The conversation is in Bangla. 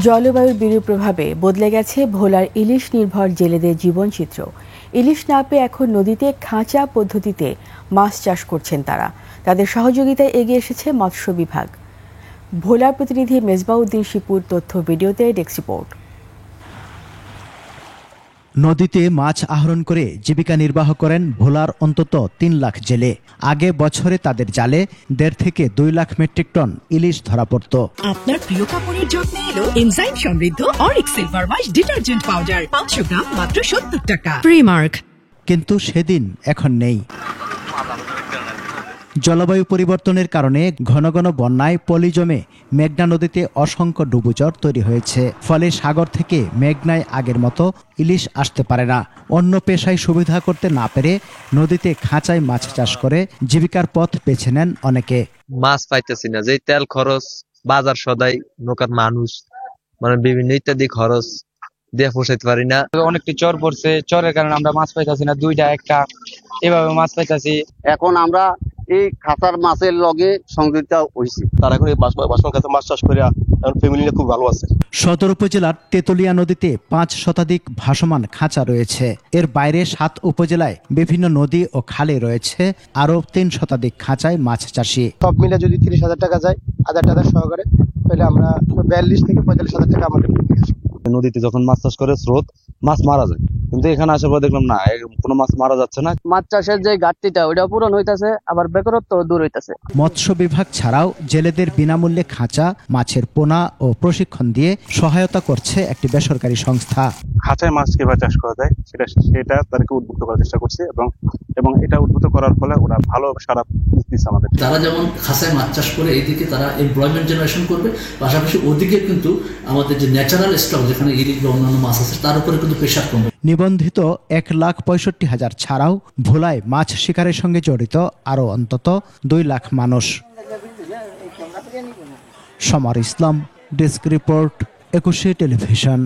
জলবায়ুর বিরূপ প্রভাবে বদলে গেছে ভোলার ইলিশ নির্ভর জেলেদের জীবনচিত্র। ইলিশ না পেয়ে এখন নদীতে খাঁচা পদ্ধতিতে মাছ চাষ করছেন তারা। তাদের সহযোগিতায় এগিয়ে এসেছে মৎস্য বিভাগ। ভোলার প্রতিনিধি মেজবাউদ্দিন শিপুর তথ্য ভিডিওতে ডেস্ক রিপোর্ট। নদীতে মাছ আহরণ করে জীবিকা নির্বাহ করেন ভোলার অন্তত ৩ লাখ জেলে। আগে বছরে তাদের জালে ১.৫ থেকে ২ লাখ মেট্রিক টন ইলিশ ধরা পড়ত। আপনার প্রিয় কাপড়ের যত্নে এলো এনজাইম সমৃদ্ধ Arik silver wash detergent powder ৫০০ গ্রাম মাত্র ৭০ টাকা। প্রিমার্ক। কিন্তু সেদিন এখন নেই। জলবায়ু পরিবর্তনের কারণে ঘন ঘন বন্যায় পলি জমে মেঘনা নদীতে অসংখ্য ডুবুচর তৈরি হয়েছে। ফলে সাগর থেকে মেঘনায় আগের মতো ইলিশ আসতে পারে না। অন্য পেশায় সুবিধা করতে না পেরে নদীতে খাঁচায় মাছ চাষ করে জীবিকার পথ বেছে নেন অনেকে। মাছ পাইতেছি না, যে তেল খরচ, বাজার সদাই, নৌকার মানুষ, মানে বিভিন্ন ইত্যাদি খরচ দিয়ে পোষাইতে পারি না। অনেকটি চর পড়ছে, চরের কারণে আমরা মাছ পাইতেছি না, 2টা 1টা এভাবে মাছ পাইতেছি। এখন আমরা এই খাতার মাছের লগে সংযুক্ত হয়েছি। তারা এখন এই মাছ চাষ করে ফ্যামিলি খুব ভালো আছে। সদর উপজেলার তেতুলিয়া নদীতে ৫ শতাধিক ভাসমান খাঁচা রয়েছে। এর বাইরে ৭ উপজেলায় বিভিন্ন নদী ও খালে রয়েছে আরো ৩ শতাধিক খাঁচায় মাছ চাষি। সব মিলে যদি ৩০,০০০ টাকা যায়, ১,০০০ টাকা সহকারে, তাহলে আমরা ৪২ থেকে ৪৫,০০০ টাকা আমাদের। নদীতে যখন মাছ চাষ করে স্রোত, মাছ মারা যায়, কিন্তু এখানে আসার পর দেখলাম না, কোনো মাছ মারা যাচ্ছে না। মাছ চাষের যে ঘাটতিটা ওইটা পূরণ হইতাছে, আবার বেকারত্ব দূর হইতাছে। মৎস্য বিভাগ ছাড়াও জেলেদের বিনামূল্যে খাঁচা, মাছের পোনা ও প্রশিক্ষণ দিয়ে সহায়তা করছে একটি বেসরকারি সংস্থা। খাঁচায় মাছ কিভাবে চাষ করা যায় সেটা তাদেরকে উদ্বুদ্ধ করার চেষ্টা করছে এবং এটা উদ্বুদ্ধ করার ফলে ওরা ভালো সারা দিচ্ছে আমাদের। তারা যেমন খাঁচায় মাছ চাষ করে এইদিকে তারা এমপ্লয়মেন্ট জেনারেশন করবে, পাশাপাশি ওদিকে কিন্তু আমাদের যে ন্যাচারাল স্টক যেখানে ইলিশ বা অন্যান্য মাছ আছে তার উপরে কিন্তু প্রেশার কমবে। নিবন্ধিত ১,৬৫,০০০ ছাড়াও ভোলায় মাছ শিকারের সঙ্গে জড়িত আরও অন্তত ২ লাখ মানুষ। সমর ইসলাম, ডেস্ক রিপোর্ট, ২১ টেলিভিশন।